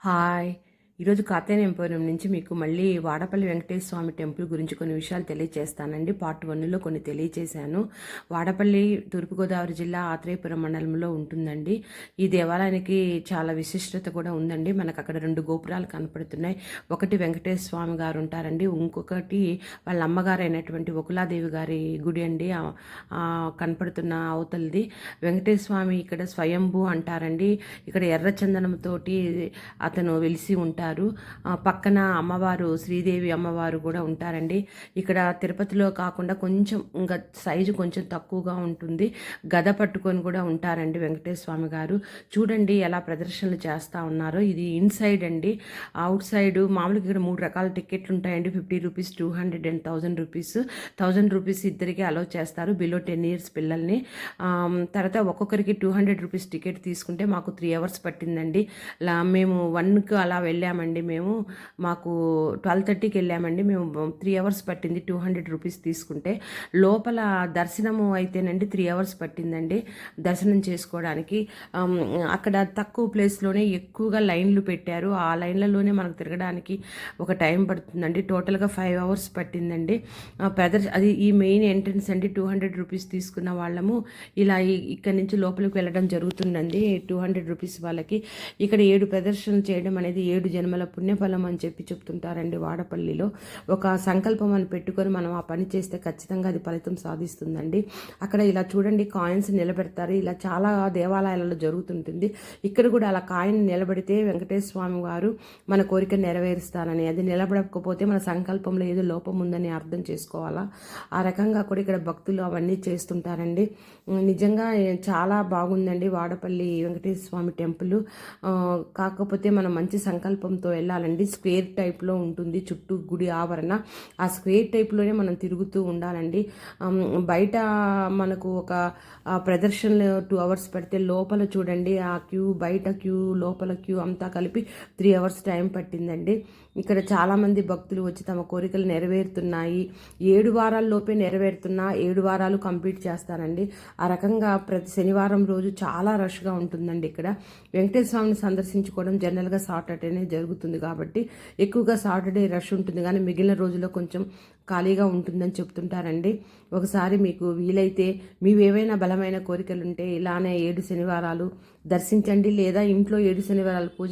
Hi! ఈరోజు కాత్యాయనిపురం నుంచి మీకు మళ్ళీ వాడపల్లి వెంకటేశ్వర స్వామి టెంపుల్ గురించి కొన్ని విషయాలు తెలియజేస్తానండి. పార్ట్ 1లో కొన్ని తెలియజేశాను. వాడపల్లి తూర్పుగోదావరి జిల్లా ఆత్రేయపురం మండలంలో ఉంటుందండి. ఈ దేవాలయానికి చాలా విశిష్టత కూడా ఉందండి. మనకు అక్కడ 2 గోపురాలు కనపడుతున్నాయి. ఒకటి వెంకటేశ్వర స్వామి గారు ఉంటారండి. ఇంకొకటి వాళ్ళ అమ్మగారు అయినటువంటి వకులాదేవి గారి గుడి అండి. కనపడుతున్న అవతలది వెంకటేశ్వర స్వామి ఇక్కడ స్వయంభూ అంటారండి. ఇక్కడ ఎర్రచందనంతోటి అతను వెలిసి ఉంటారు. పక్కన అమ్మవారు శ్రీదేవి అమ్మవారు కూడా ఉంటారండి. ఇక్కడ తిరుపతిలో కాకుండా కొంచెం ఇంకా సైజు కొంచెం తక్కువగా ఉంటుంది. గద పట్టుకొని కూడా ఉంటారండి వెంకటేశ్వర స్వామి గారు. చూడండి ఎలా ప్రదర్శనలు చేస్తూ ఉన్నారో. ఇది ఇన్సైడ్ అండి. అవుట్ సైడ్ మామూలుగా ఇక్కడ 3 రకాల టికెట్లు ఉంటాయండి. 50 రూపీస్, 200 అండ్ 1000 రూపీస్. 1000 రూపీస్ ఇద్దరికి అలౌ చేస్తారు బిలో 10 ఇయర్స్ పిల్లల్ని. తర్వాత ఒక్కొక్కరికి 200 రూపీస్ టికెట్ తీసుకుంటే మాకు 3 అవర్స్ పట్టిందండి. మేము 1కి అలా వెళ్ళామండి. మాకు 12:30కి వెళ్ళామండి. మేము 3 అవర్స్ పట్టింది 200 రూపీస్ తీసుకుంటే. లోపల దర్శనము అయితేనండి 3 అవర్స్ పట్టిందండి దర్శనం చేసుకోవడానికి. అక్కడ తక్కువ ప్లేస్లోనే ఎక్కువగా లైన్లు పెట్టారు. ఆ లైన్లలోనే మనకు తిరగడానికి ఒక టైం పడుతుందండి. టోటల్గా 5 అవర్స్ పట్టిందండి. అది ఈ మెయిన్ ఎంట్రన్స్ అండి. 200 రూపీస్ తీసుకున్న వాళ్ళము ఇలా ఇక్కడ నుంచి లోపలికి వెళ్ళడం జరుగుతుందండి. 200 రూపీస్ వాళ్ళకి. ఇక్కడ 7 ప్రదర్శనలు చేయడం అనేది 7 జన్మల పుణ్యఫలం అని చెప్తుంటారండి. వాడపల్లిలో ఒక సంకల్పం అని పెట్టుకొని మనం ఆ పని చేస్తే ఖచ్చితంగా అది ఫలితం సాధిస్తుందండి. అక్కడ ఇలా చూడండి కాయిన్స్ నిలబెడతారు. ఇలా చాలా దేవాలయాలలో జరుగుతుంటుంది. ఇక్కడ కూడా అలా కాయిన్ నిలబెడితే వెంకటేశ్వర స్వామి వారు మన కోరిక నెరవేరుస్తారని, అది నిలబడకపోతే మన సంకల్పంలో ఏదో లోపం ఉందని అర్థం చేసుకోవాలా. ఆ రకంగా కూడా ఇక్కడ భక్తులు అవన్నీ చేస్తుంటారండి. నిజంగా చాలా బాగుందండి వాడపల్లి వెంకటేశ్వర స్వామి టెంపుల్. కాకపోతే మనం మంచి సంకల్పంతో వెళ్ళాలండి. స్క్వేర్ టైప్లో ఉంటుంది చుట్టూ గుడి ఆవరణ. ఆ స్క్వేర్ టైప్లోనే మనం తిరుగుతూ ఉండాలండి. బయట మనకు ఒక ప్రదర్శనలు 2 అవర్స్ పెడితే లోపల చూడండి ఆ క్యూ, బయట క్యూ, లోపల క్యూ అంతా కలిపి 3 అవర్స్ టైం పట్టిందండి. ఇక్కడ చాలామంది భక్తులు వచ్చి తమ కోరికలు నెరవేరుతున్నాయి. 7 వారాల్లోపే నెరవేరుతున్నా 7 వారాలు కంప్లీట్ చేస్తారండి. ఆ రకంగా ప్రతి శనివారం రోజు చాలా రష్గా ఉంటుందండి. ఇక్కడ వెంకటేశ్వర స్వామిని సందర్శించుకోవడం జనరల్గా సాటర్డేనే జరుగుతుంది కాబట్టి ఎక్కువగా సాటర్డే రష్ ఉంటుంది, కానీ మిగిలిన రోజుల్లో కొంచెం ఖాళీగా ఉంటుందని చెప్తుంటారండి. ఒకసారి మీకు వీలైతే మీవేవైనా బలమైన కోరికలు ఉంటే ఇలానే 7 శనివారాలు దర్శించండి, లేదా ఇంట్లో 7 శనివారాలు పూజ